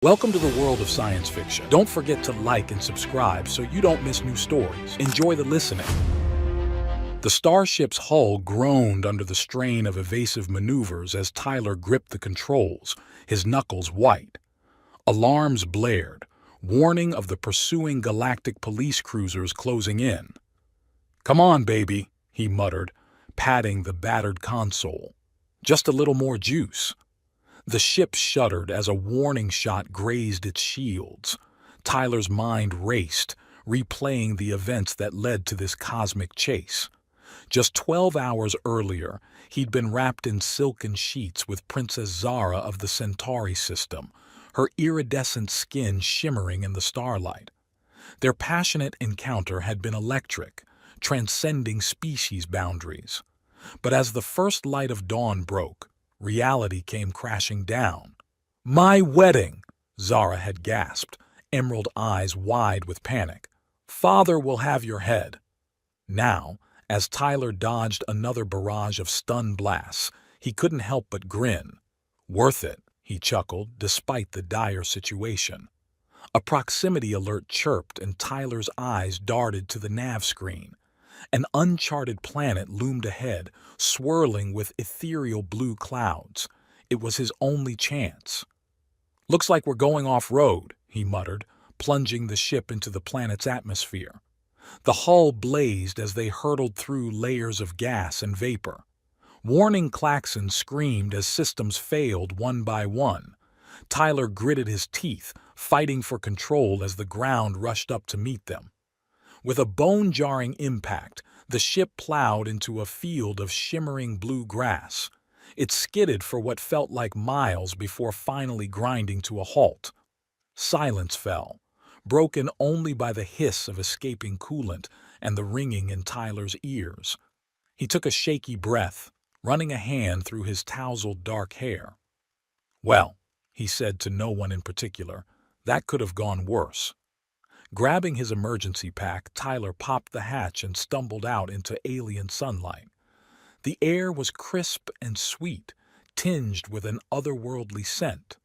Welcome to the world of science fiction. Don't forget to like and subscribe so you don't miss new stories. Enjoy the listening. The starship's hull groaned under the strain of evasive maneuvers as Tyler gripped the controls, his knuckles white. Alarms blared, warning of the pursuing Galactic police cruisers closing in. "Come on, baby," he muttered, patting the battered console. "Just a little more juice." The ship shuddered as a warning shot grazed its shields. Tyler's mind raced, replaying the events that led to this cosmic chase. Just 12 hours earlier, he'd been wrapped in silken sheets with Princess Zara of the Centauri system, her iridescent skin shimmering in the starlight. Their passionate encounter had been electric, transcending species boundaries. But as the first light of dawn broke, reality came crashing down. "My wedding!" Zara had gasped, emerald eyes wide with panic. "Father will have your head." Now, as Tyler dodged another barrage of stun blasts, he couldn't help but grin. "Worth it," he chuckled, despite the dire situation. A proximity alert chirped and Tyler's eyes darted to the nav screen. An uncharted planet loomed ahead, swirling with ethereal blue clouds. It was his only chance. "Looks like we're going off-road," he muttered, plunging the ship into the planet's atmosphere. The hull blazed as they hurtled through layers of gas and vapor. Warning klaxons screamed as systems failed one by one. Tyler gritted his teeth, fighting for control as the ground rushed up to meet them. With a bone-jarring impact, the ship plowed into a field of shimmering blue grass. It skidded for what felt like miles before finally grinding to a halt. Silence fell, broken only by the hiss of escaping coolant and the ringing in Tyler's ears. He took a shaky breath, running a hand through his tousled dark hair. "Well," he said to no one in particular, "that could have gone worse." Grabbing his emergency pack, Tyler popped the hatch and stumbled out into alien sunlight. The air was crisp and sweet, tinged with an otherworldly scent.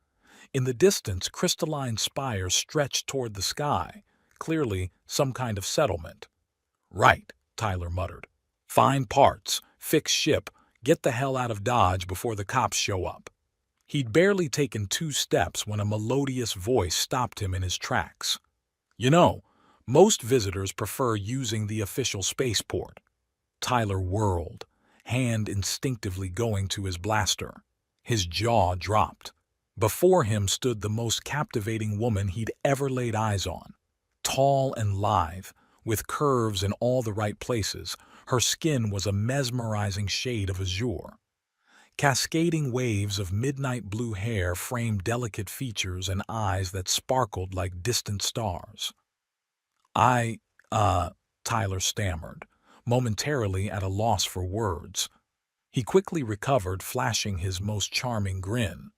In the distance, crystalline spires stretched toward the sky, clearly some kind of settlement. "Right," Tyler muttered. "Find parts, fix ship, get the hell out of Dodge before the cops show up." He'd barely taken 2 steps when a melodious voice stopped him in his tracks. "You know, most visitors prefer using the official spaceport." Tyler whirled, hand instinctively going to his blaster. His jaw dropped. Before him stood the most captivating woman he'd ever laid eyes on. Tall and lithe, with curves in all the right places, her skin was a mesmerizing shade of azure. Cascading waves of midnight blue hair framed delicate features and eyes that sparkled like distant stars. Tyler stammered, momentarily at a loss for words. He quickly recovered, flashing his most charming grin.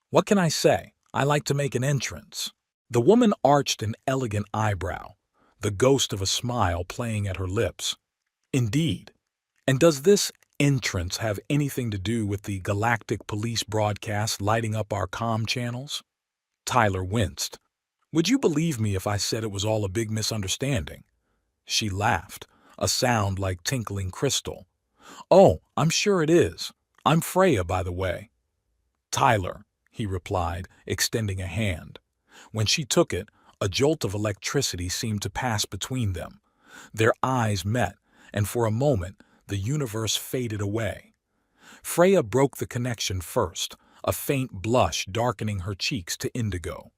"What can I say? I like to make an entrance." The woman arched an elegant eyebrow, the ghost of a smile playing at her lips. "Indeed. And does this entrance have anything to do with the Galactic police broadcast lighting up our comm channels?" Tyler winced. "Would you believe me if I said it was all a big misunderstanding?" She laughed, a sound like tinkling crystal. "Oh, I'm sure it is. I'm Freya, by the way." "Tyler," he replied, extending a hand. When she took it, a jolt of electricity seemed to pass between them. Their eyes met, and for a moment, the universe faded away. Freya broke the connection first, a faint blush darkening her cheeks to indigo.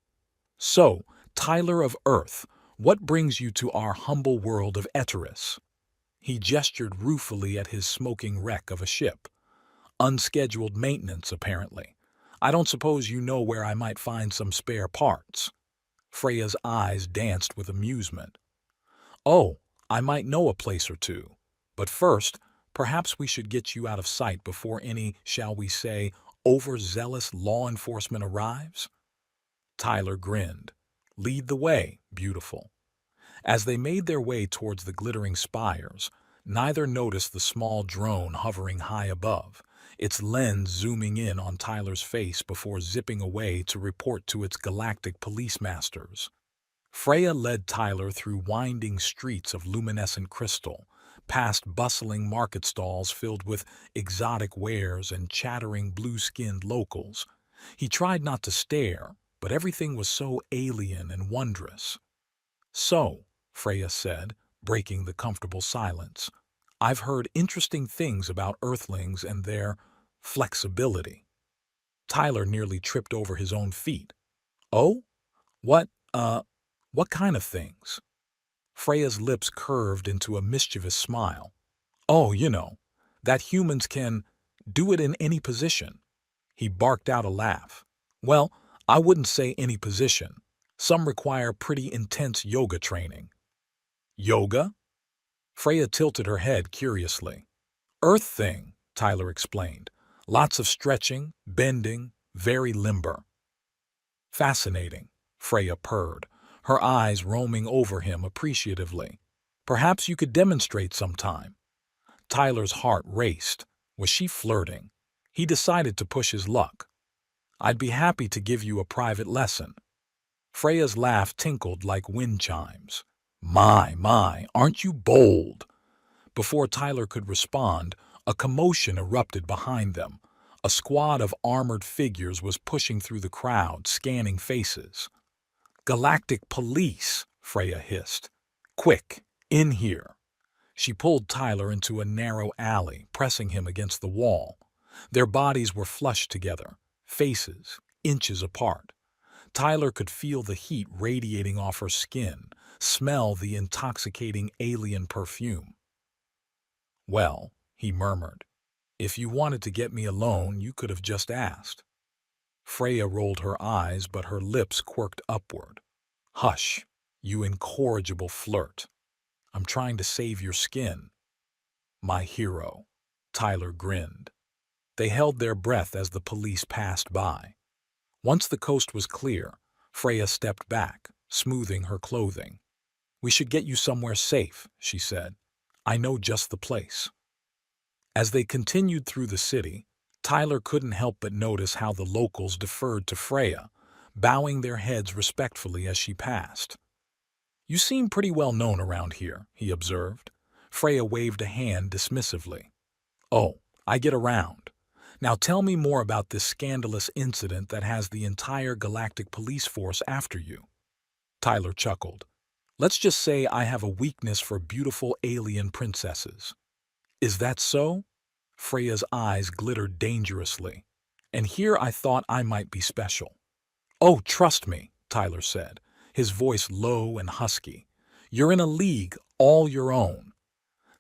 "So, Tyler of Earth, what brings you to our humble world of Eteris?" He gestured ruefully at his smoking wreck of a ship. "Unscheduled maintenance, apparently. I don't suppose you know where I might find some spare parts." Freya's eyes danced with amusement. "Oh, I might know a place or two. But first, perhaps we should get you out of sight before any, shall we say, overzealous law enforcement arrives?" Tyler grinned. "Lead the way, beautiful." As they made their way towards the glittering spires, neither noticed the small drone hovering high above, its lens zooming in on Tyler's face before zipping away to report to its galactic police masters. Freya led Tyler through winding streets of luminescent crystal, past bustling market stalls filled with exotic wares and chattering blue-skinned locals. He tried not to stare, but everything was so alien and wondrous. "So," Freya said, breaking the comfortable silence, "I've heard interesting things about Earthlings and their flexibility." Tyler nearly tripped over his own feet. "Oh? What, what kind of things?" Freya's lips curved into a mischievous smile. "Oh, that humans can do it in any position." He barked out a laugh. "Well, I wouldn't say any position. Some require pretty intense yoga training." "Yoga?" Freya tilted her head curiously. "Earth thing," Tyler explained. "Lots of stretching, bending, very limber." "Fascinating," Freya purred, her eyes roaming over him appreciatively. "Perhaps you could demonstrate sometime." Tyler's heart raced. Was she flirting? He decided to push his luck. "I'd be happy to give you a private lesson." Freya's laugh tinkled like wind chimes. My, aren't you bold?" Before Tyler could respond, a commotion erupted behind them. A squad of armored figures was pushing through the crowd, scanning faces. "Galactic police," Freya hissed. "Quick, in here." She pulled Tyler into a narrow alley, pressing him against the wall. Their bodies were flushed together, faces inches apart. Tyler could feel the heat radiating off her skin, smell the intoxicating alien perfume. "Well," he murmured, "if you wanted to get me alone, you could have just asked." Freya rolled her eyes, but her lips quirked upward. "Hush, you incorrigible flirt. I'm trying to save your skin." "My hero." Tyler grinned. They held their breath as the police passed by. Once the coast was clear, Freya stepped back, smoothing her clothing. "We should get you somewhere safe," she said. "I know just the place." As they continued through the city, Tyler couldn't help but notice how the locals deferred to Freya, bowing their heads respectfully as she passed. "You seem pretty well known around here," he observed. Freya waved a hand dismissively. "Oh, I get around. Now tell me more about this scandalous incident that has the entire galactic police force after you." Tyler chuckled. "Let's just say I have a weakness for beautiful alien princesses." "Is that so?" Freya's eyes glittered dangerously. "And here I thought I might be special." "Oh, trust me," Tyler said, his voice low and husky. "You're in a league all your own."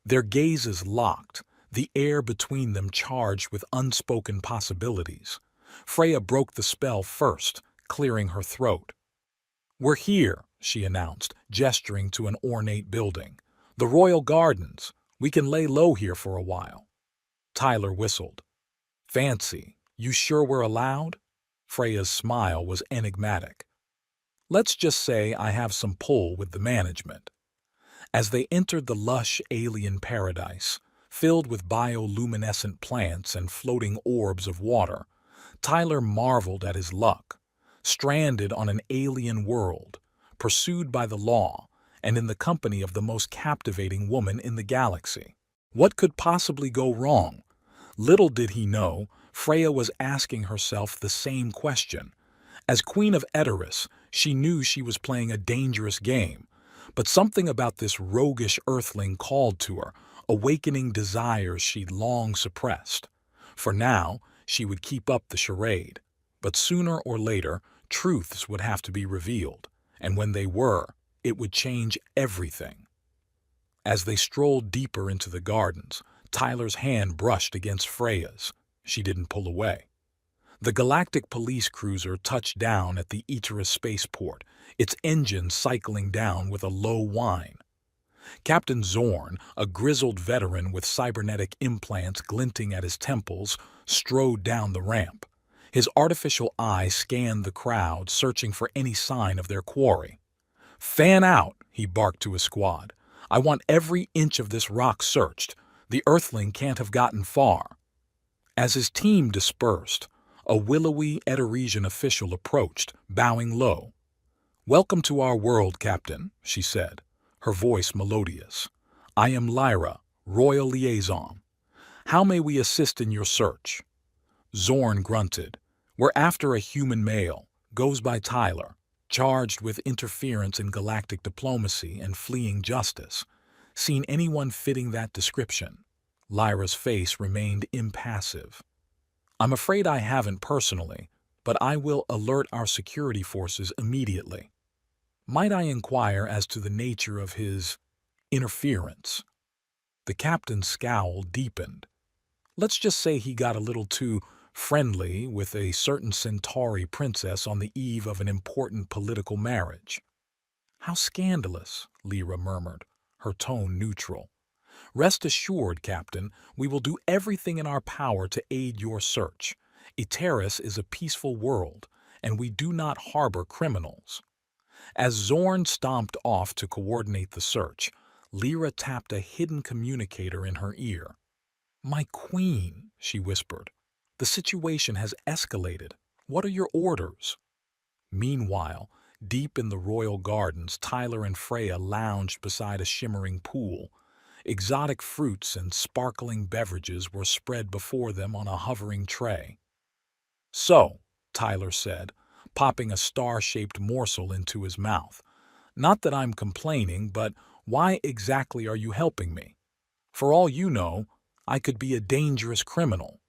Their gazes locked, the air between them charged with unspoken possibilities. Freya broke the spell first, clearing her throat. "We're here," she announced, gesturing to an ornate building. "The Royal Gardens. We can lay low here for a while." Tyler whistled. "Fancy. You sure we're allowed?" Freya's smile was enigmatic. "Let's just say I have some pull with the management." As they entered the lush alien paradise, filled with bioluminescent plants and floating orbs of water, Tyler marveled at his luck. Stranded on an alien world, pursued by the law, and in the company of the most captivating woman in the galaxy. What could possibly go wrong? Little did he know, Freya was asking herself the same question. As Queen of Edoras, she knew she was playing a dangerous game, but something about this roguish earthling called to her, awakening desires she'd long suppressed. For now, she would keep up the charade, but sooner or later, truths would have to be revealed, and when they were, it would change everything. As they strolled deeper into the gardens, Tyler's hand brushed against Freya's. She didn't pull away. The Galactic police cruiser touched down at the Iteris spaceport, its engine cycling down with a low whine. Captain Zorn, a grizzled veteran with cybernetic implants glinting at his temples, strode down the ramp. His artificial eye scanned the crowd, searching for any sign of their quarry. "Fan out," he barked to his squad. "I want every inch of this rock searched. The Earthling can't have gotten far." As his team dispersed, a willowy Eteresian official approached, bowing low. "Welcome to our world, Captain," she said, her voice melodious. "I am Lyra, Royal Liaison. How may we assist in your search?" Zorn grunted. "We're after a human male, goes by Tyler, charged with interference in galactic diplomacy and fleeing justice. Seen anyone fitting that description?" Lyra's face remained impassive. "I'm afraid I haven't personally, but I will alert our security forces immediately. Might I inquire as to the nature of his interference?" The captain's scowl deepened. "Let's just say he got a little too friendly with a certain Centauri princess on the eve of an important political marriage." "How scandalous," Lyra murmured, her tone neutral. "Rest assured, Captain, we will do everything in our power to aid your search. Eteris is a peaceful world, and we do not harbor criminals." As Zorn stomped off to coordinate the search, Lyra tapped a hidden communicator in her ear. "My queen," she whispered, "the situation has escalated. What are your orders?" Meanwhile, deep in the royal gardens, Tyler and Freya lounged beside a shimmering pool. Exotic fruits and sparkling beverages were spread before them on a hovering tray. "So," Tyler said, popping a star-shaped morsel into his mouth, "not that I'm complaining, but why exactly are you helping me? For all you know, I could be a dangerous criminal."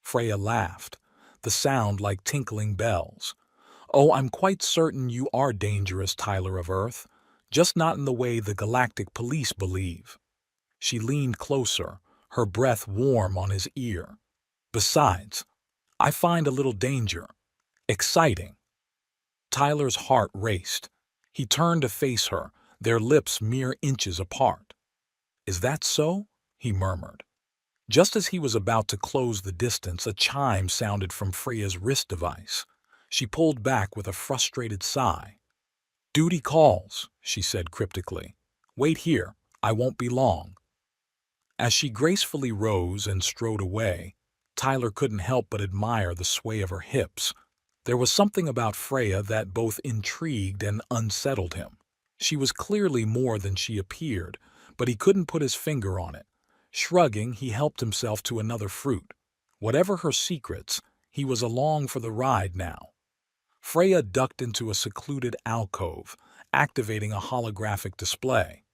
Freya laughed, the sound like tinkling bells. "Oh, I'm quite certain you are dangerous, Tyler of Earth, just not in the way the Galactic Police believe." She leaned closer, her breath warm on his ear. "Besides, I find a little danger exciting." Tyler's heart raced. He turned to face her, their lips mere inches apart. "Is that so?" he murmured. Just as he was about to close the distance, a chime sounded from Freya's wrist device. She pulled back with a frustrated sigh. "Duty calls," she said cryptically. "Wait here, I won't be long." As she gracefully rose and strode away, Tyler couldn't help but admire the sway of her hips. There was something about Freya that both intrigued and unsettled him. She was clearly more than she appeared, but he couldn't put his finger on it. Shrugging, he helped himself to another fruit. Whatever her secrets, he was along for the ride now. Freya ducked into a secluded alcove, activating a holographic display.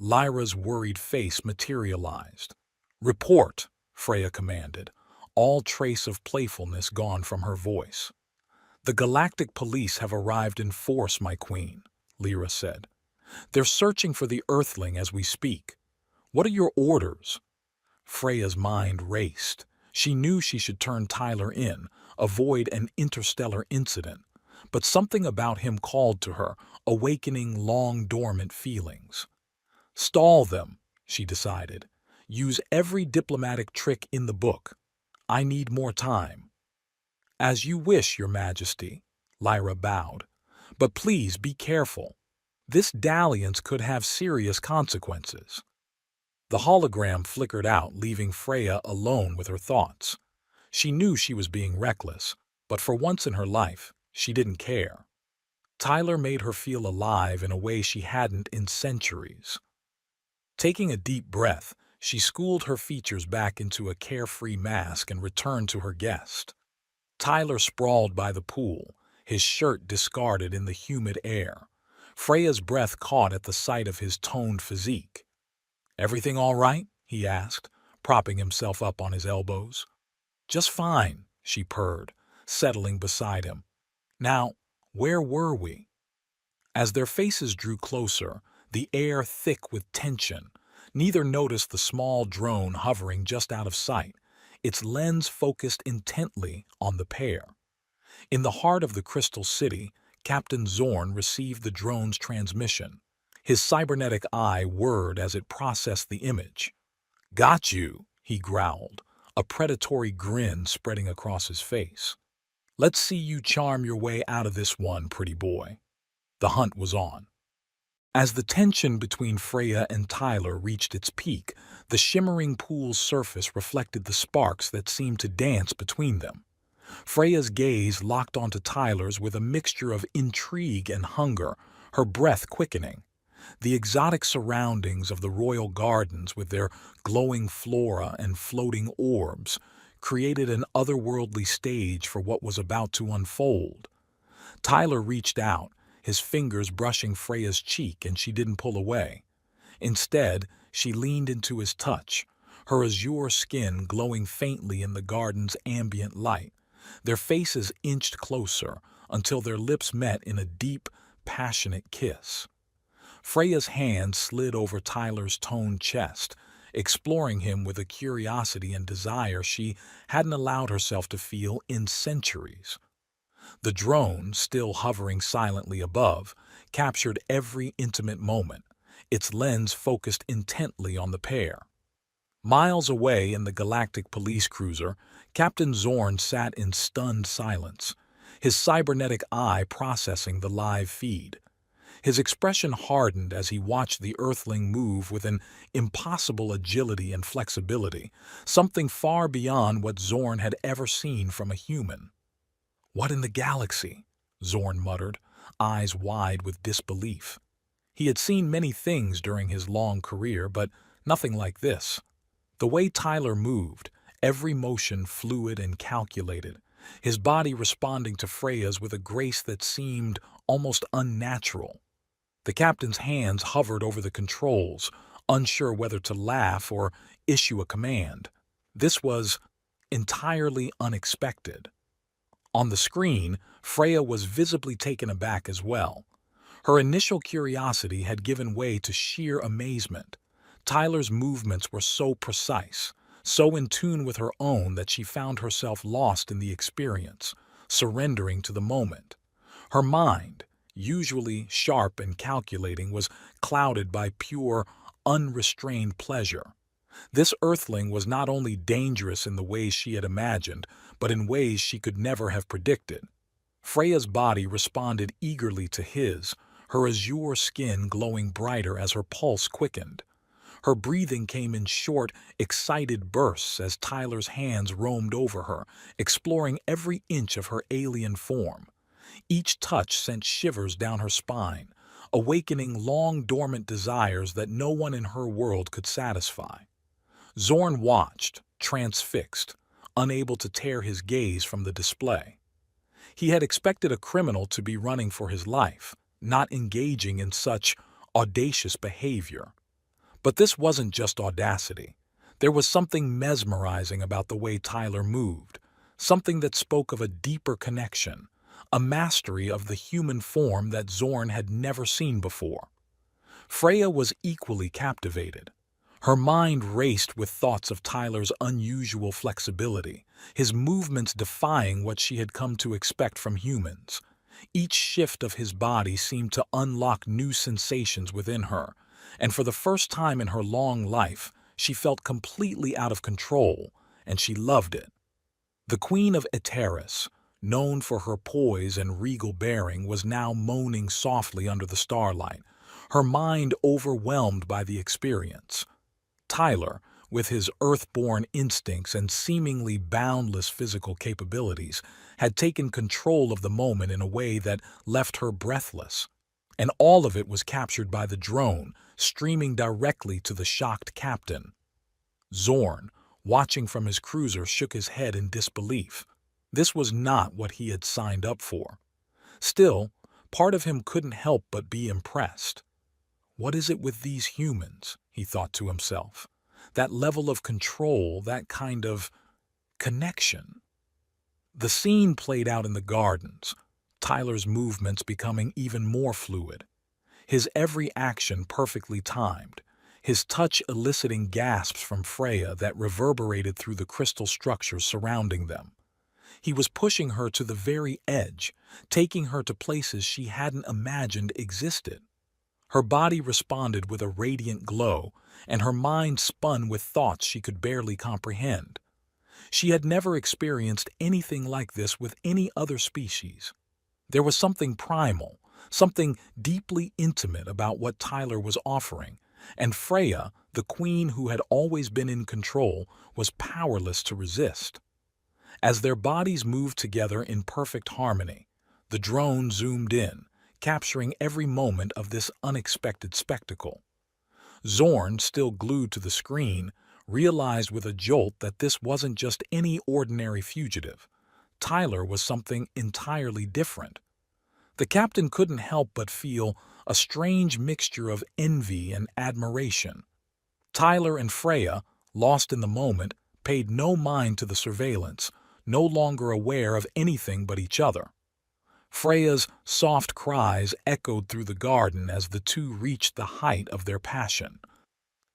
Lyra's worried face materialized. "Report," Freya commanded, all trace of playfulness gone from her voice. "The Galactic Police have arrived in force, my queen," Lyra said. "They're searching for the Earthling as we speak. What are your orders?" Freya's mind raced. She knew she should turn Tyler in, avoid an interstellar incident, but something about him called to her, awakening long-dormant feelings. "Stall them," she decided. "Use every diplomatic trick in the book. I need more time." "As you wish, Your Majesty," Lyra bowed. "But please be careful. This dalliance could have serious consequences." The hologram flickered out, leaving Freya alone with her thoughts. She knew she was being reckless, but for once in her life, she didn't care. Tyler made her feel alive in a way she hadn't in centuries. Taking a deep breath, she schooled her features back into a carefree mask and returned to her guest. Tyler sprawled by the pool, his shirt discarded in the humid air. Freya's breath caught at the sight of his toned physique. "Everything all right?" he asked, propping himself up on his elbows. "Just fine," she purred, settling beside him. "Now, where were we?" As their faces drew closer, the air thick with tension, neither noticed the small drone hovering just out of sight, its lens focused intently on the pair. In the heart of the Crystal City, Captain Zorn received the drone's transmission. His cybernetic eye whirred as it processed the image. "Got you," he growled, a predatory grin spreading across his face. "Let's see you charm your way out of this one, pretty boy." The hunt was on. As the tension between Freya and Tyler reached its peak, the shimmering pool's surface reflected the sparks that seemed to dance between them. Freya's gaze locked onto Tyler's with a mixture of intrigue and hunger, her breath quickening. The exotic surroundings of the royal gardens with their glowing flora and floating orbs created an otherworldly stage for what was about to unfold. Tyler reached out, his fingers brushing Freya's cheek, and she didn't pull away. Instead, she leaned into his touch, her azure skin glowing faintly in the garden's ambient light. Their faces inched closer until their lips met in a deep, passionate kiss. Freya's hand slid over Tyler's toned chest, exploring him with a curiosity and desire she hadn't allowed herself to feel in centuries. The drone, still hovering silently above, captured every intimate moment, its lens focused intently on the pair. Miles away in the Galactic police cruiser, Captain Zorn sat in stunned silence, his cybernetic eye processing the live feed. His expression hardened as he watched the Earthling move with an impossible agility and flexibility, something far beyond what Zorn had ever seen from a human. "What in the galaxy?" Zorn muttered, eyes wide with disbelief. He had seen many things during his long career, but nothing like this. The way Tyler moved, every motion fluid and calculated, his body responding to Freya's with a grace that seemed almost unnatural. The captain's hands hovered over the controls, unsure whether to laugh or issue a command. This was entirely unexpected. On the screen, Freya was visibly taken aback as well. Her initial curiosity had given way to sheer amazement. Tyler's movements were so precise, so in tune with her own that she found herself lost in the experience, surrendering to the moment. Her mind, usually sharp and calculating, was clouded by pure, unrestrained pleasure. This Earthling was not only dangerous in the ways she had imagined, but in ways she could never have predicted. Freya's body responded eagerly to his, her azure skin glowing brighter as her pulse quickened. Her breathing came in short, excited bursts as Tyler's hands roamed over her, exploring every inch of her alien form. Each touch sent shivers down her spine, awakening long-dormant desires that no one in her world could satisfy. Zorn watched, transfixed, unable to tear his gaze from the display. He had expected a criminal to be running for his life, not engaging in such audacious behavior. But this wasn't just audacity. There was something mesmerizing about the way Tyler moved, something that spoke of a deeper connection, a mastery of the human form that Zorn had never seen before. Freya was equally captivated. Her mind raced with thoughts of Tyler's unusual flexibility, his movements defying what she had come to expect from humans. Each shift of his body seemed to unlock new sensations within her, and for the first time in her long life, she felt completely out of control, and she loved it. The Queen of Eteris, known for her poise and regal bearing, was now moaning softly under the starlight, her mind overwhelmed by the experience. Tyler, with his earth-born instincts and seemingly boundless physical capabilities, had taken control of the moment in a way that left her breathless. And all of it was captured by the drone, streaming directly to the shocked captain. Zorn, watching from his cruiser, shook his head in disbelief. This was not what he had signed up for. Still, part of him couldn't help but be impressed. What is it with these humans, he thought to himself. That level of control, that kind of connection. The scene played out in the gardens, Tyler's movements becoming even more fluid, his every action perfectly timed, his touch eliciting gasps from Freya that reverberated through the crystal structures surrounding them. He was pushing her to the very edge, taking her to places she hadn't imagined existed. Her body responded with a radiant glow, and her mind spun with thoughts she could barely comprehend. She had never experienced anything like this with any other species. There was something primal, something deeply intimate about what Tyler was offering, and Freya, the queen who had always been in control, was powerless to resist. As their bodies moved together in perfect harmony, the drone zoomed in, capturing every moment of this unexpected spectacle. Zorn, still glued to the screen, realized with a jolt that this wasn't just any ordinary fugitive. Tyler was something entirely different. The captain couldn't help but feel a strange mixture of envy and admiration. Tyler and Freya, lost in the moment, paid no mind to the surveillance, no longer aware of anything but each other. Freya's soft cries echoed through the garden as the two reached the height of their passion.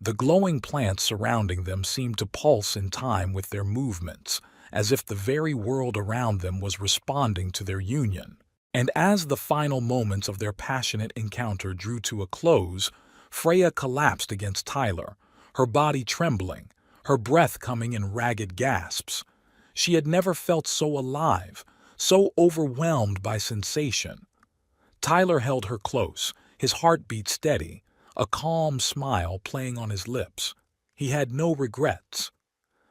The glowing plants surrounding them seemed to pulse in time with their movements, as if the very world around them was responding to their union. And as the final moments of their passionate encounter drew to a close, Freya collapsed against Tyler, her body trembling, her breath coming in ragged gasps. She had never felt so alive, so overwhelmed by sensation. Tyler held her close, his heartbeat steady, a calm smile playing on his lips. He had no regrets.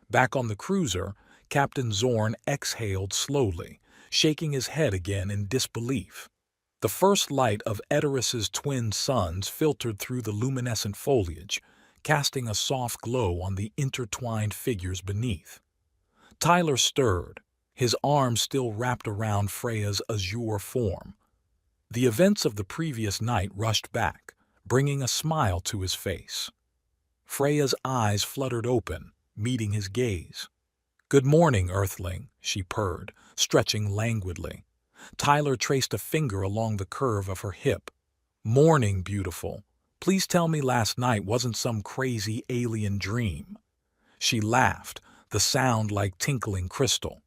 Back on the cruiser, Captain Zorn exhaled slowly, shaking his head again in disbelief. The first light of Edoris's twin suns filtered through the luminescent foliage, casting a soft glow on the intertwined figures beneath. Tyler stirred, his arms still wrapped around Freya's azure form. The events of the previous night rushed back, bringing a smile to his face. Freya's eyes fluttered open, meeting his gaze. "Good morning, Earthling," she purred, stretching languidly. Tyler traced a finger along the curve of her hip. "Morning, beautiful. Please tell me last night wasn't some crazy alien dream." She laughed, the sound like tinkling crystal.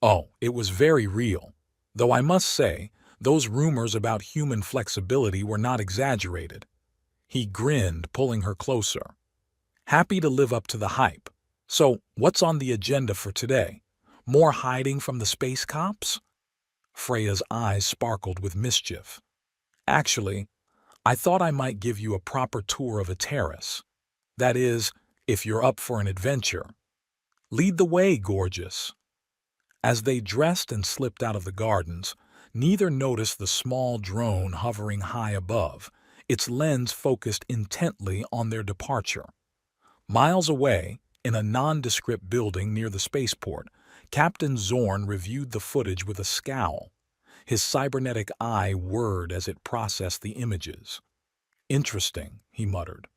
"Oh, it was very real. Though I must say, those rumors about human flexibility were not exaggerated." He grinned, pulling her closer. "Happy to live up to the hype. So, what's on the agenda for today? More hiding from the space cops?" Freya's eyes sparkled with mischief. "Actually, I thought I might give you a proper tour of a terrace. That is, if you're up for an adventure. Lead the way, gorgeous." As they dressed and slipped out of the gardens, neither noticed the small drone hovering high above, its lens focused intently on their departure. Miles away, in a nondescript building near the spaceport, Captain Zorn reviewed the footage with a scowl. His cybernetic eye whirred as it processed the images. "Interesting," he muttered.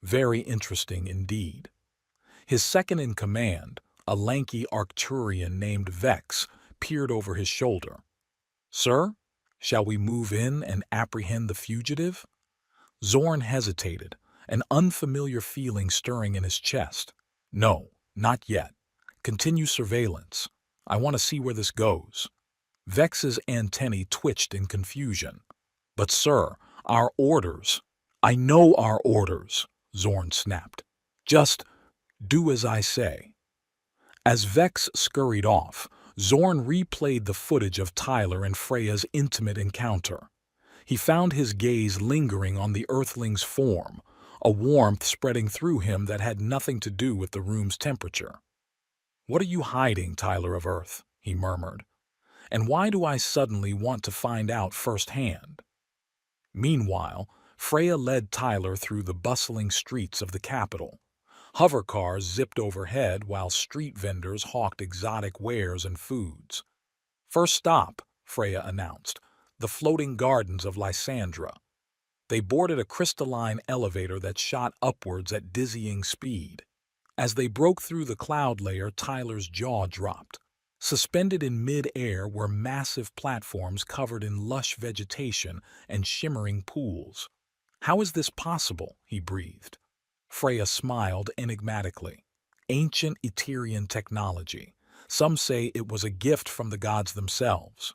"Very interesting indeed." His second-in-command, a lanky Arcturian named Vex, peered over his shoulder. "Sir, shall we move in and apprehend the fugitive?" Zorn hesitated, an unfamiliar feeling stirring in his chest. "No, not yet. Continue surveillance. I want to see where this goes." Vex's antennae twitched in confusion. "But sir, our orders—" "I know our orders," Zorn snapped. "Just do as I say." As Vex scurried off, Zorn replayed the footage of Tyler and Freya's intimate encounter. He found his gaze lingering on the Earthling's form, a warmth spreading through him that had nothing to do with the room's temperature. "What are you hiding, Tyler of Earth?" he murmured. "And why do I suddenly want to find out firsthand?" Meanwhile, Freya led Tyler through the bustling streets of the capital. Hovercars zipped overhead while street vendors hawked exotic wares and foods. "First stop," Freya announced, "the floating gardens of Lysandra." They boarded a crystalline elevator that shot upwards at dizzying speed. As they broke through the cloud layer, Tyler's jaw dropped. Suspended in mid-air were massive platforms covered in lush vegetation and shimmering pools. "How is this possible?" he breathed. Freya smiled enigmatically. "Ancient Eterian technology. Some say it was a gift from the gods themselves."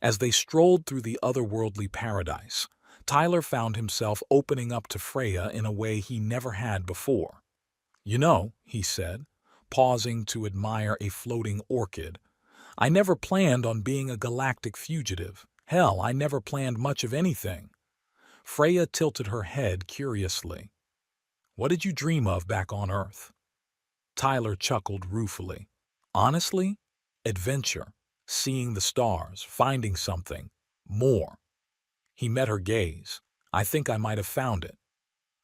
As they strolled through the otherworldly paradise, Tyler found himself opening up to Freya in a way he never had before. "You know," he said, pausing to admire a floating orchid, "I never planned on being a galactic fugitive. Hell, I never planned much of anything. Freya tilted her head curiously. What did you dream of back on Earth? Tyler chuckled ruefully. Honestly, adventure, seeing the stars, finding something, more. He met her gaze. I think I might have found it.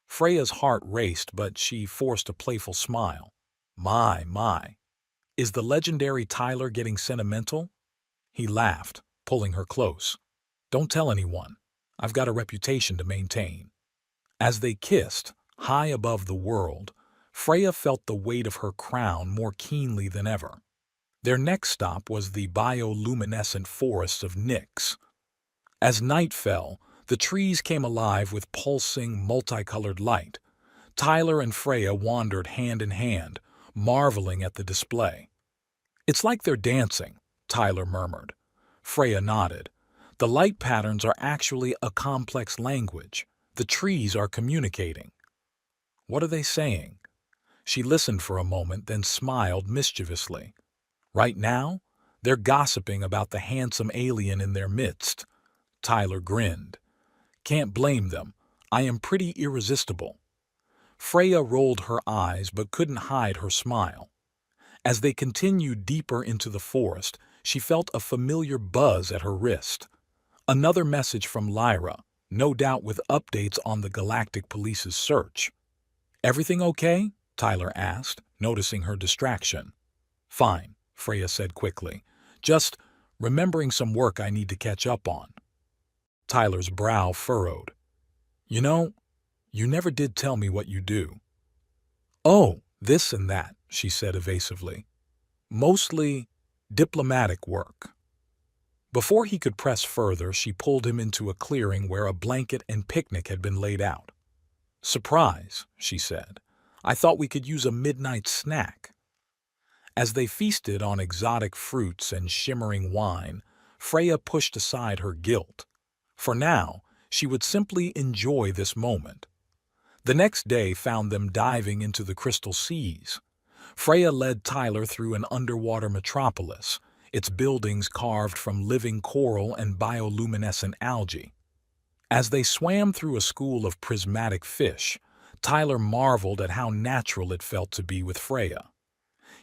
Freya's heart raced, but she forced a playful smile. My. Is the legendary Tyler getting sentimental? He laughed, pulling her close. Don't tell anyone. I've got a reputation to maintain. As they kissed, high above the world, Freya felt the weight of her crown more keenly than ever. Their next stop was the bioluminescent forests of Nyx. As night fell, the trees came alive with pulsing, multicolored light. Tyler and Freya wandered hand in hand, marveling at the display. It's like they're dancing, Tyler murmured. Freya nodded. The light patterns are actually a complex language. The trees are communicating. What are they saying? She listened for a moment, then smiled mischievously. Right now, they're gossiping about the handsome alien in their midst. Tyler grinned. Can't blame them. I am pretty irresistible. Freya rolled her eyes but couldn't hide her smile. As they continued deeper into the forest, she felt a familiar buzz at her wrist. Another message from Lyra, no doubt with updates on the Galactic Police's search. Everything okay? Tyler asked, noticing her distraction. Fine, Freya said quickly. Just remembering some work I need to catch up on. Tyler's brow furrowed. You know, you never did tell me what you do. Oh, this and that, she said evasively. Mostly diplomatic work. Before he could press further, she pulled him into a clearing where a blanket and picnic had been laid out. Surprise, she said. I thought we could use a midnight snack. As they feasted on exotic fruits and shimmering wine, Freya pushed aside her guilt. For now, she would simply enjoy this moment. The next day found them diving into the crystal seas. Freya led Tyler through an underwater metropolis, its buildings carved from living coral and bioluminescent algae. As they swam through a school of prismatic fish, Tyler marveled at how natural it felt to be with Freya.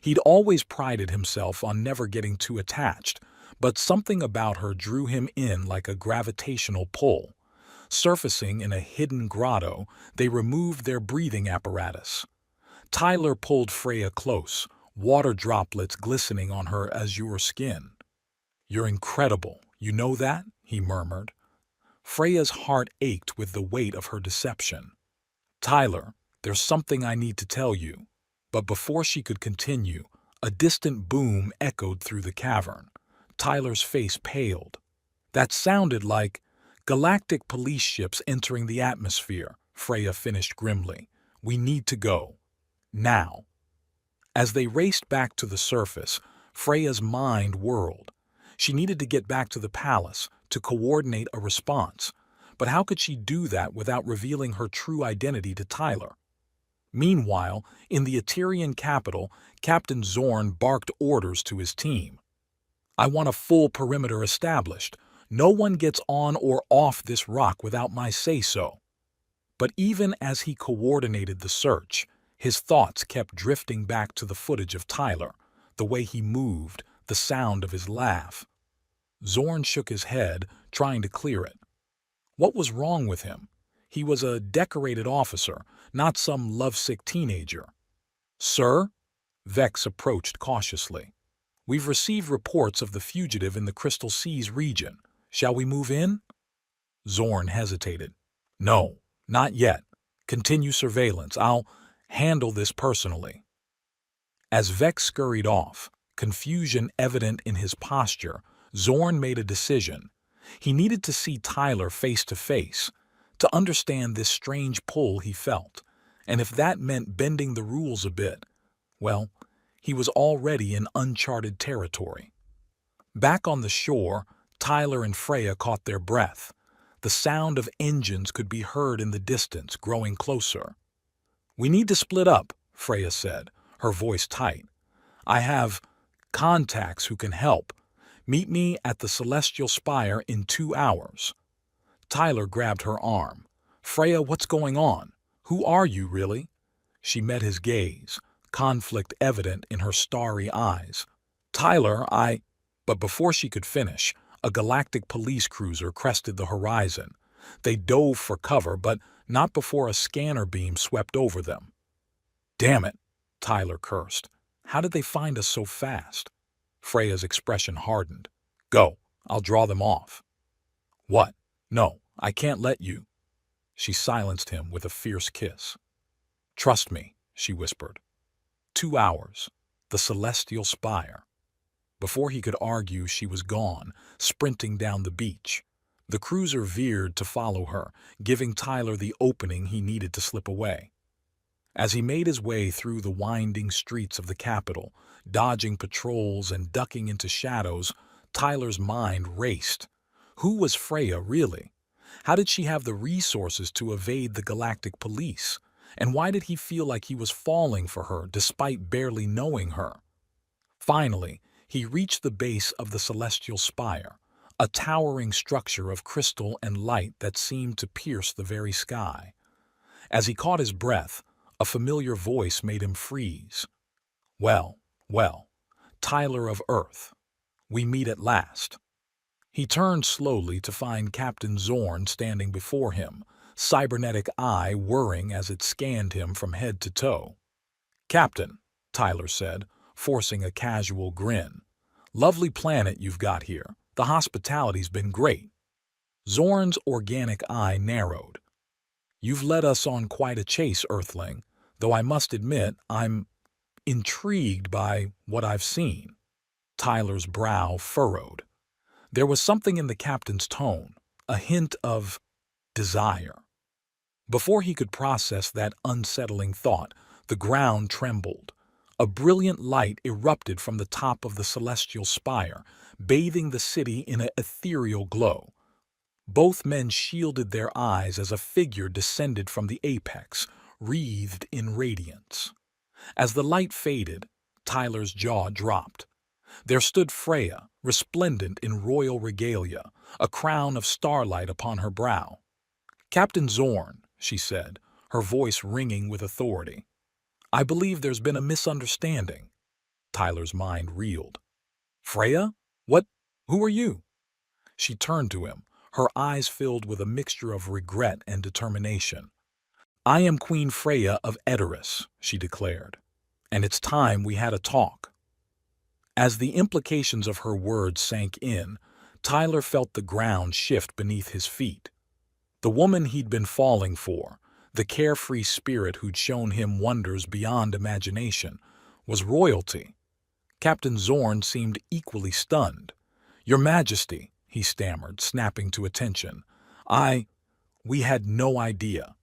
He'd always prided himself on never getting too attached, but something about her drew him in like a gravitational pull. Surfacing in a hidden grotto, they removed their breathing apparatus. Tyler pulled Freya close, water droplets glistening on her azure skin. You're incredible, you know that? He murmured. Freya's heart ached with the weight of her deception. Tyler, there's something I need to tell you. But before she could continue, a distant boom echoed through the cavern. Tyler's face paled. That sounded like Galactic police ships entering the atmosphere, Freya finished grimly. We need to go. Now. As they raced back to the surface, Freya's mind whirled. She needed to get back to the palace, to coordinate a response. But how could she do that without revealing her true identity to Tyler? Meanwhile, in the Eterian capital, Captain Zorn barked orders to his team. I want a full perimeter established. No one gets on or off this rock without my say-so. But even as he coordinated the search, his thoughts kept drifting back to the footage of Tyler, the way he moved, the sound of his laugh. Zorn shook his head, trying to clear it. What was wrong with him? He was a decorated officer, not some lovesick teenager. Sir? Vex approached cautiously. We've received reports of the fugitive in the Crystal Seas region. Shall we move in? Zorn hesitated. No, not yet. Continue surveillance. I'll handle this personally. As Vex scurried off, confusion evident in his posture, Zorn made a decision. He needed to see Tyler face to face, to understand this strange pull he felt, and if that meant bending the rules a bit, well, he was already in uncharted territory. Back on the shore, Tyler and Freya caught their breath. The sound of engines could be heard in the distance, growing closer. We need to split up, Freya said, her voice tight. I have contacts who can help. Meet me at the Celestial Spire in 2 hours. Tyler grabbed her arm. Freya, what's going on? Who are you, really? She met his gaze, conflict evident in her starry eyes. Tyler, But before she could finish, a galactic police cruiser crested the horizon. They dove for cover, but not before a scanner beam swept over them. Damn it, Tyler cursed. How did they find us so fast? Freya's expression hardened. Go, I'll draw them off. What? No, I can't let you. She silenced him with a fierce kiss. Trust me, she whispered. 2 hours. The Celestial Spire. Before he could argue, she was gone, sprinting down the beach. The cruiser veered to follow her, giving Tyler the opening he needed to slip away. As he made his way through the winding streets of the capital, dodging patrols and ducking into shadows, Tyler's mind raced. Who was Freya, really? How did she have the resources to evade the galactic police? And why did he feel like he was falling for her despite barely knowing her? Finally, he reached the base of the Celestial Spire, a towering structure of crystal and light that seemed to pierce the very sky. As he caught his breath, a familiar voice made him freeze. Well, Tyler of Earth, we meet at last. He turned slowly to find Captain Zorn standing before him, cybernetic eye whirring as it scanned him from head to toe. Captain, Tyler said, forcing a casual grin. Lovely planet you've got here. The hospitality's been great. Zorn's organic eye narrowed. You've led us on quite a chase, Earthling, though I must admit I'm intrigued by what I've seen. Tyler's brow furrowed. There was something in the captain's tone, a hint of desire. Before he could process that unsettling thought, the ground trembled. A brilliant light erupted from the top of the Celestial Spire, bathing the city in an ethereal glow. Both men shielded their eyes as a figure descended from the apex, wreathed in radiance. As the light faded, Tyler's jaw dropped. There stood Freya, resplendent in royal regalia, a crown of starlight upon her brow. Captain Zorn, she said, her voice ringing with authority. I believe there's been a misunderstanding. Tyler's mind reeled. Freya? What? Who are you? She turned to him, her eyes filled with a mixture of regret and determination. I am Queen Freya of Edoras, she declared, and it's time we had a talk. As the implications of her words sank in, Tyler felt the ground shift beneath his feet. The woman he'd been falling for, the carefree spirit who'd shown him wonders beyond imagination, was royalty. Captain Zorn seemed equally stunned. Your Majesty, he stammered, snapping to attention. We had no idea.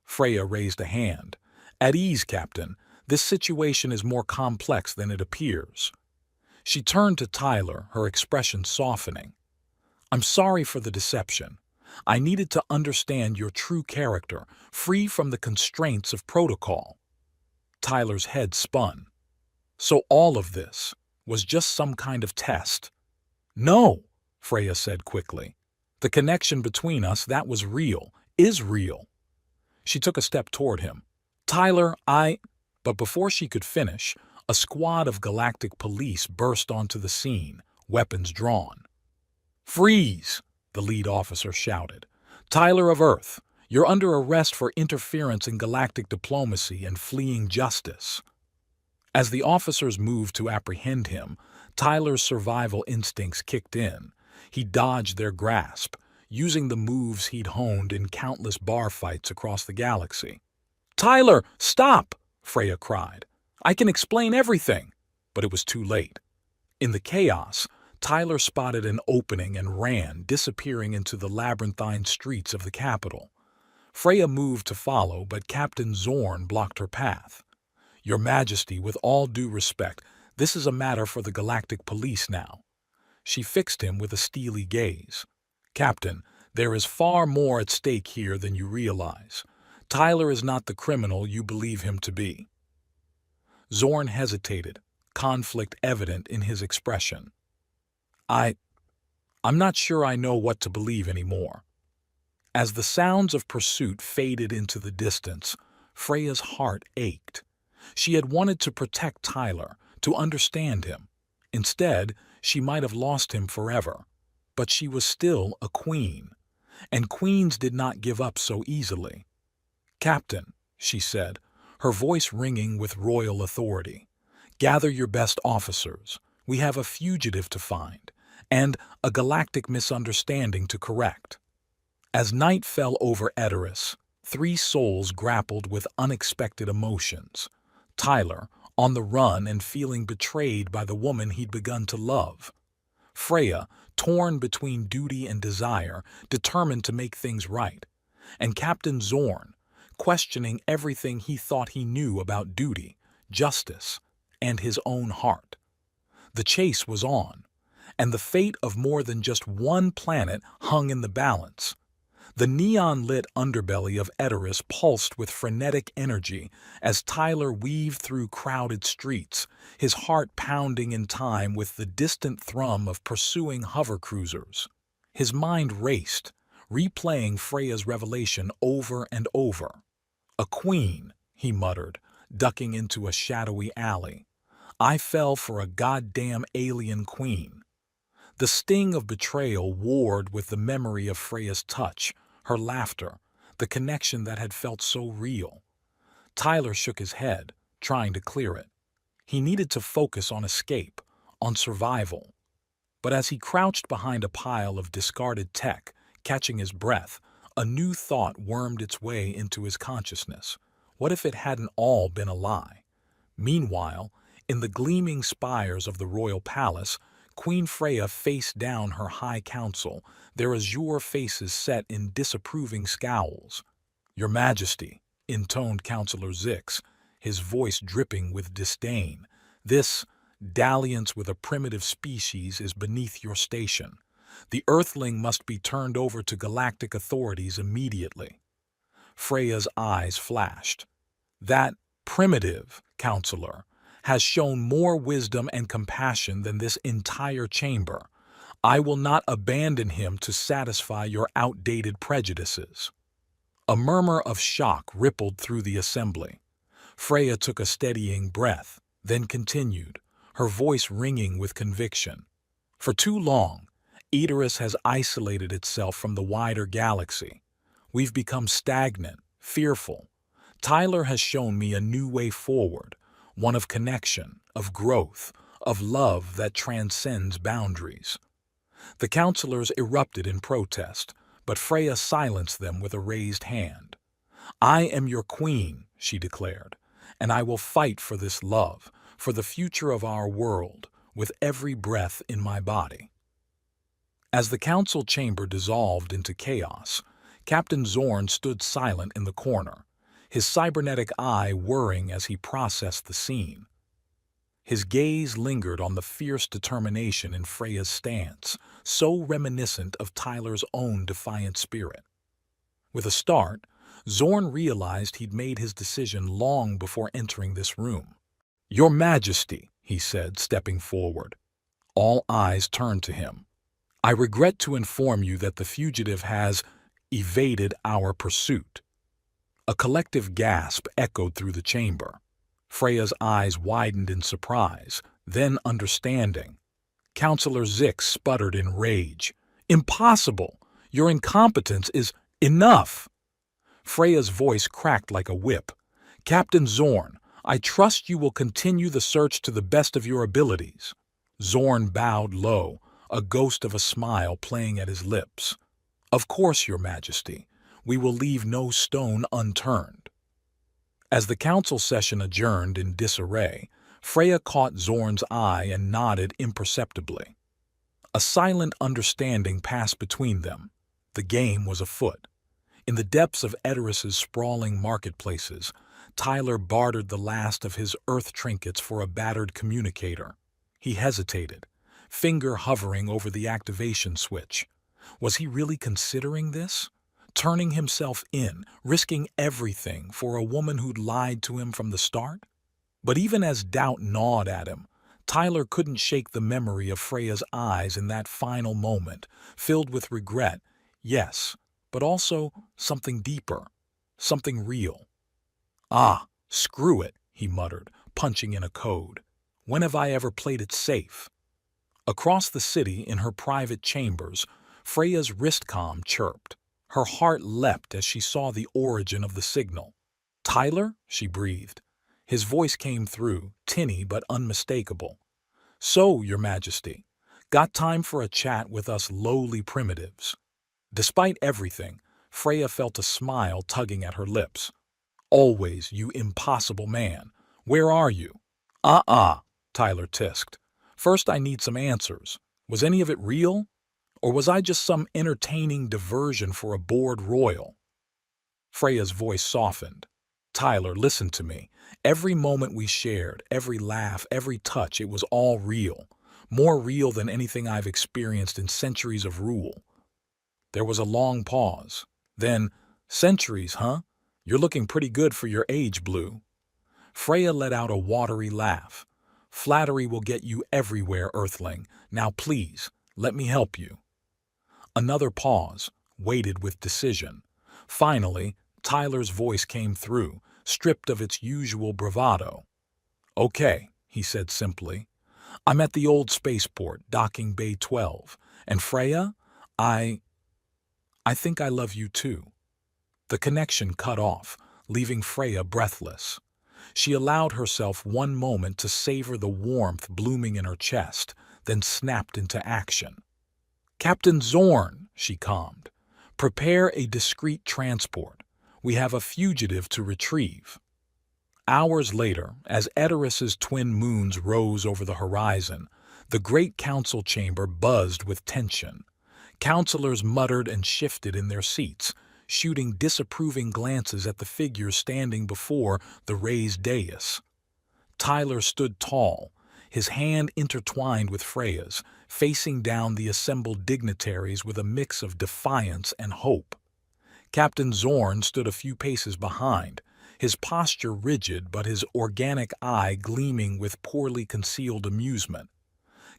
Freya raised a hand. At ease, Captain. This situation is more complex than it appears. She turned to Tyler, her expression softening. I'm sorry for the deception. I needed to understand your true character, free from the constraints of protocol. Tyler's head spun. So all of this was just some kind of test? No, Freya said quickly. The connection between us, that was real, is real. She took a step toward him. Tyler, But before she could finish, a squad of galactic police burst onto the scene, weapons drawn. Freeze! The lead officer shouted. Tyler of Earth, you're under arrest for interference in galactic diplomacy and fleeing justice. As the officers moved to apprehend him, Tyler's survival instincts kicked in. He dodged their grasp, using the moves he'd honed in countless bar fights across the galaxy. Tyler, stop! Freya cried. I can explain everything. But it was too late. In the chaos, Tyler spotted an opening and ran, disappearing into the labyrinthine streets of the capital. Freya moved to follow, but Captain Zorn blocked her path. Your Majesty, with all due respect, this is a matter for the Galactic Police now. She fixed him with a steely gaze. Captain, there is far more at stake here than you realize. Tyler is not the criminal you believe him to be. Zorn hesitated, conflict evident in his expression. I, I'm not sure I know what to believe anymore. As the sounds of pursuit faded into the distance, Freya's heart ached. She had wanted to protect Tyler, to understand him. Instead, she might have lost him forever. But she was still a queen, and queens did not give up so easily. "Captain," she said, her voice ringing with royal authority, "gather your best officers. We have a fugitive to find, and a galactic misunderstanding to correct." As night fell over Edoras, three souls grappled with unexpected emotions. Tyler, on the run and feeling betrayed by the woman he'd begun to love. Freya, torn between duty and desire, determined to make things right. And Captain Zorn, questioning everything he thought he knew about duty, justice, and his own heart. The chase was on, and the fate of more than just one planet hung in the balance. The neon-lit underbelly of Edoras pulsed with frenetic energy as Tyler weaved through crowded streets, his heart pounding in time with the distant thrum of pursuing hovercruisers. His mind raced, replaying Freya's revelation over and over. "A queen," he muttered, ducking into a shadowy alley. "I fell for a goddamn alien queen." The sting of betrayal warred with the memory of Freya's touch, her laughter, the connection that had felt so real. Tyler shook his head, trying to clear it. He needed to focus on escape, on survival. But as he crouched behind a pile of discarded tech, catching his breath, a new thought wormed its way into his consciousness. What if it hadn't all been a lie? Meanwhile, in the gleaming spires of the royal palace, Queen Freya faced down her high council, their azure faces set in disapproving scowls. "Your Majesty," intoned Councillor Zix, his voice dripping with disdain, "this dalliance with a primitive species is beneath your station. The Earthling must be turned over to galactic authorities immediately." Freya's eyes flashed. "That primitive, Counselor, has shown more wisdom and compassion than this entire chamber. I will not abandon him to satisfy your outdated prejudices." A murmur of shock rippled through the assembly. Freya took a steadying breath, then continued, her voice ringing with conviction. "For too long, Edoras has isolated itself from the wider galaxy. We've become stagnant, fearful. Tyler has shown me a new way forward, one of connection, of growth, of love that transcends boundaries." The councillors erupted in protest, but Freya silenced them with a raised hand. "I am your queen," she declared, "and I will fight for this love, for the future of our world, with every breath in my body." As the council chamber dissolved into chaos, Captain Zorn stood silent in the corner, his cybernetic eye whirring as he processed the scene. His gaze lingered on the fierce determination in Freya's stance, so reminiscent of Tyler's own defiant spirit. With a start, Zorn realized he'd made his decision long before entering this room. "Your Majesty," he said, stepping forward. All eyes turned to him. "I regret to inform you that the fugitive has evaded our pursuit." A collective gasp echoed through the chamber. Freya's eyes widened in surprise, then understanding. Councillor Zix sputtered in rage. "Impossible! Your incompetence is enough!" Freya's voice cracked like a whip. "Captain Zorn, I trust you will continue the search to the best of your abilities." Zorn bowed low, a ghost of a smile playing at his lips. "Of course, Your Majesty. We will leave no stone unturned." As the council session adjourned in disarray, Freya caught Zorn's eye and nodded imperceptibly. A silent understanding passed between them. The game was afoot. In the depths of Edoras' sprawling marketplaces, Tyler bartered the last of his Earth trinkets for a battered communicator. He hesitated, finger hovering over the activation switch. Was he really considering this? Turning himself in, risking everything for a woman who'd lied to him from the start? But even as doubt gnawed at him, Tyler couldn't shake the memory of Freya's eyes in that final moment, filled with regret, yes, but also something deeper, something real. Ah, screw it, he muttered, punching in a code. When have I ever played it safe? Across the city, in her private chambers, Freya's wristcom chirped. Her heart leapt as she saw the origin of the signal. Tyler? She breathed. His voice came through, tinny but unmistakable. So, Your Majesty, got time for a chat with us lowly primitives? Despite everything, Freya felt a smile tugging at her lips. Always, you impossible man. Where are you? Tyler tisked. First I need some answers. Was any of it real? Or was I just some entertaining diversion for a bored royal? Freya's voice softened. Tyler, listen to me. Every moment we shared, every laugh, every touch, it was all real. More real than anything I've experienced in centuries of rule. There was a long pause. Then, centuries, huh? You're looking pretty good for your age, Blue. Freya let out a watery laugh. Flattery will get you everywhere, Earthling. Now please, let me help you. Another pause, weighted with decision. Finally, Tyler's voice came through, stripped of its usual bravado. Okay, he said simply. I'm at the old spaceport, docking Bay 12. And Freya, I think I love you too. The connection cut off, leaving Freya breathless. She allowed herself one moment to savor the warmth blooming in her chest, then snapped into action. Captain Zorn, she calmed, prepare a discreet transport. We have a fugitive to retrieve. Hours later, as Edoris's twin moons rose over the horizon, the great council chamber buzzed with tension. Councilors muttered and shifted in their seats, shooting disapproving glances at the figure standing before the raised dais. Tyler stood tall, his hand intertwined with Freya's, facing down the assembled dignitaries with a mix of defiance and hope. Captain Zorn stood a few paces behind, his posture rigid but his organic eye gleaming with poorly concealed amusement.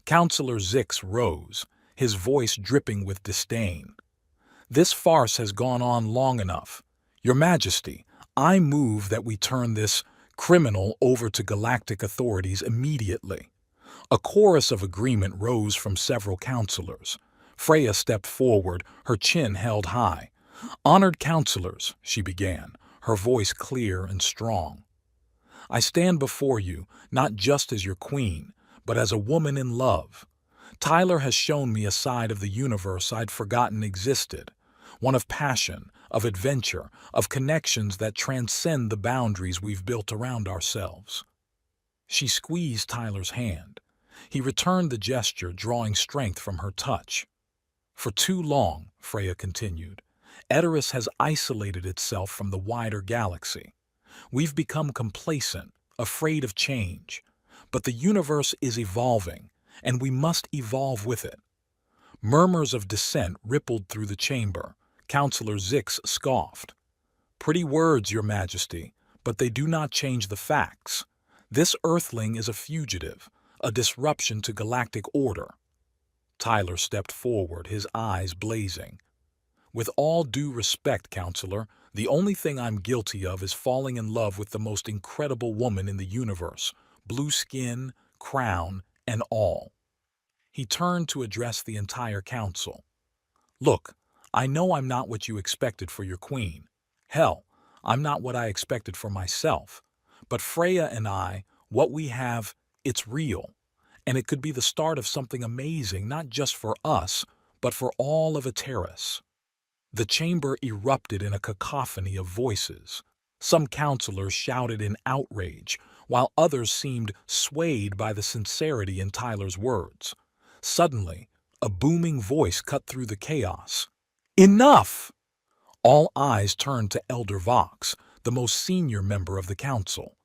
Councilor Zix rose, his voice dripping with disdain. This farce has gone on long enough. Your Majesty, I move that we turn this criminal over to Galactic authorities immediately. A chorus of agreement rose from several councilors. Freya stepped forward, her chin held high. Honored councilors, she began, her voice clear and strong. I stand before you, not just as your queen, but as a woman in love. Tyler has shown me a side of the universe I'd forgotten existed. One of passion, of adventure, of connections that transcend the boundaries we've built around ourselves. She squeezed Tyler's hand. He returned the gesture, drawing strength from her touch. For too long, Freya continued, Edoris has isolated itself from the wider galaxy. We've become complacent, afraid of change. But the universe is evolving, and we must evolve with it. Murmurs of dissent rippled through the chamber. Councilor Zix scoffed. Pretty words, Your Majesty, but they do not change the facts. This Earthling is a fugitive, a disruption to galactic order. Tyler stepped forward, his eyes blazing. With all due respect, Counselor, the only thing I'm guilty of is falling in love with the most incredible woman in the universe, blue skin, crown, and all. He turned to address the entire council. Look, I know I'm not what you expected for your queen. Hell, I'm not what I expected for myself. But Freya and I, what we have, it's real. And it could be the start of something amazing, not just for us, but for all of Ateris. The chamber erupted in a cacophony of voices. Some counselors shouted in outrage, while others seemed swayed by the sincerity in Tyler's words. Suddenly, a booming voice cut through the chaos. Enough! All eyes turned to Elder Vox, the most senior member of the council.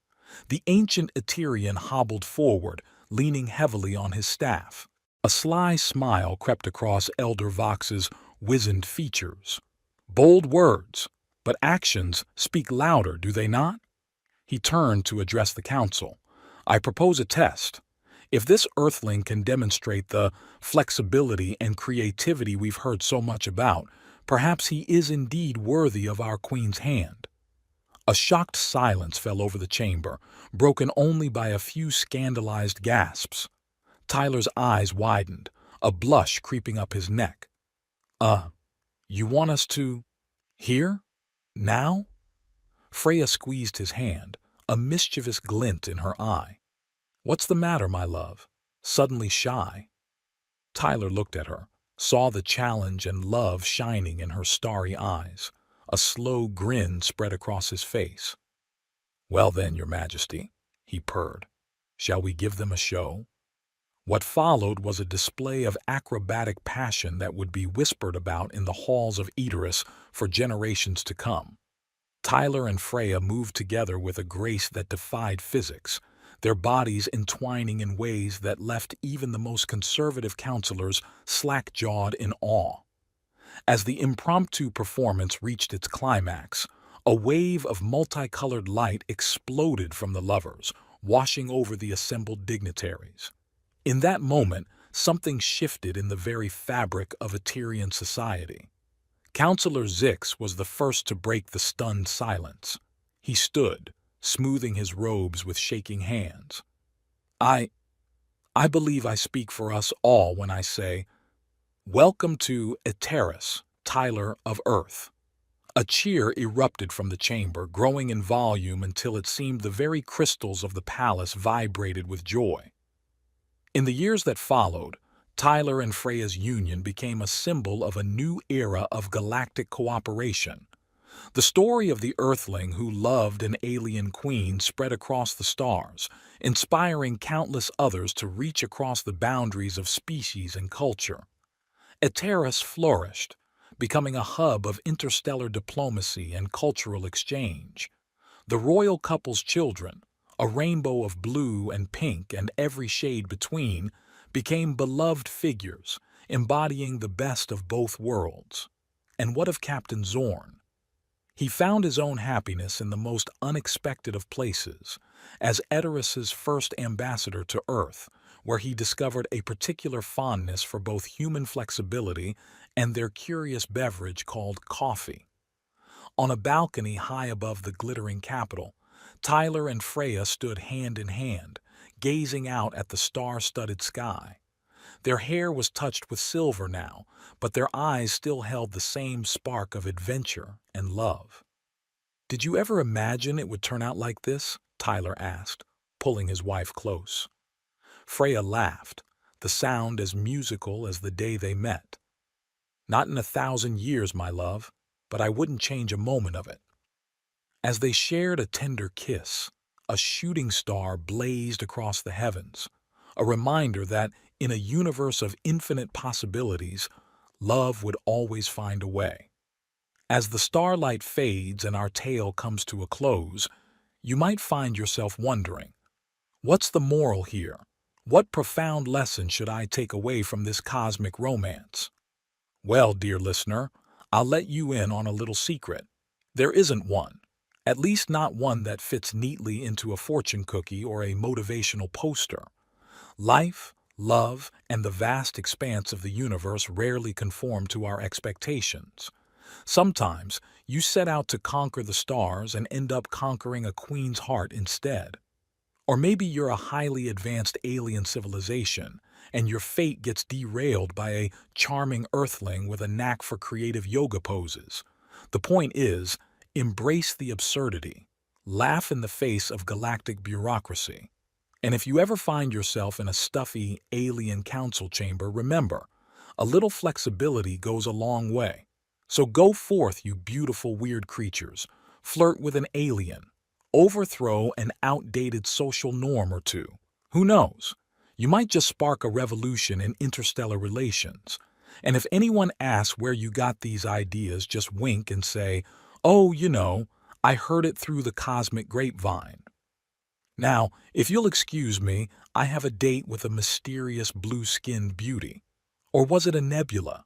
The ancient Eterian hobbled forward, leaning heavily on his staff. A sly smile crept across Elder Vox's wizened features. Bold words, but actions speak louder, do they not? He turned to address the council. I propose a test. If this Earthling can demonstrate the flexibility and creativity we've heard so much about, perhaps he is indeed worthy of our Queen's hand. A shocked silence fell over the chamber, broken only by a few scandalized gasps. Tyler's eyes widened, a blush creeping up his neck. You want us to… here? Now? Freya squeezed his hand, a mischievous glint in her eye. What's the matter, my love? Suddenly shy? Tyler looked at her, saw the challenge and love shining in her starry eyes. A slow grin spread across his face. Well then, your majesty, he purred. Shall we give them a show? What followed was a display of acrobatic passion that would be whispered about in the halls of Edoras for generations to come. Tyler and Freya moved together with a grace that defied physics, their bodies entwining in ways that left even the most conservative counselors slack-jawed in awe. As the impromptu performance reached its climax, a wave of multicolored light exploded from the lovers, washing over the assembled dignitaries. In that moment, something shifted in the very fabric of Eterian society. Counselor Zix was the first to break the stunned silence. He stood, smoothing his robes with shaking hands. I believe I speak for us all when I say, welcome to Eteris, Tyler of Earth. A cheer erupted from the chamber, growing in volume until it seemed the very crystals of the palace vibrated with joy. In the years that followed, Tyler and Freya's union became a symbol of a new era of galactic cooperation. The story of the Earthling who loved an alien queen spread across the stars, inspiring countless others to reach across the boundaries of species and culture. Eteris flourished, becoming a hub of interstellar diplomacy and cultural exchange. The royal couple's children, a rainbow of blue and pink and every shade between, became beloved figures, embodying the best of both worlds. And what of Captain Zorn? He found his own happiness in the most unexpected of places, as Edoras' first ambassador to Earth, where he discovered a particular fondness for both human flexibility and their curious beverage called coffee. On a balcony high above the glittering capital, Tyler and Freya stood hand in hand, gazing out at the star-studded sky. Their hair was touched with silver now, but their eyes still held the same spark of adventure and love. "Did you ever imagine it would turn out like this?" Tyler asked, pulling his wife close. Freya laughed, the sound as musical as the day they met. "Not in 1,000 years, my love, but I wouldn't change a moment of it." As they shared a tender kiss, a shooting star blazed across the heavens, a reminder that in a universe of infinite possibilities, love would always find a way. As the starlight fades and our tale comes to a close, you might find yourself wondering, what's the moral here? What profound lesson should I take away from this cosmic romance? Well, dear listener, I'll let you in on a little secret. There isn't one. At least not one that fits neatly into a fortune cookie or a motivational poster. Life, love, and the vast expanse of the universe rarely conform to our expectations. Sometimes you set out to conquer the stars and end up conquering a queen's heart instead. Or maybe you're a highly advanced alien civilization, and your fate gets derailed by a charming earthling with a knack for creative yoga poses. The point is, embrace the absurdity. Laugh in the face of galactic bureaucracy. And if you ever find yourself in a stuffy alien council chamber, remember, a little flexibility goes a long way. So go forth, you beautiful weird creatures. Flirt with an alien. Overthrow an outdated social norm or two. Who knows? You might just spark a revolution in interstellar relations. And if anyone asks where you got these ideas, just wink and say, "Oh, I heard it through the cosmic grapevine." Now, if you'll excuse me, I have a date with a mysterious blue-skinned beauty. Or was it a nebula?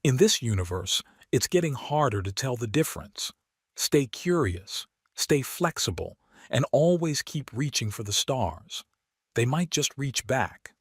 In this universe, it's getting harder to tell the difference. Stay curious, stay flexible, and always keep reaching for the stars. They might just reach back,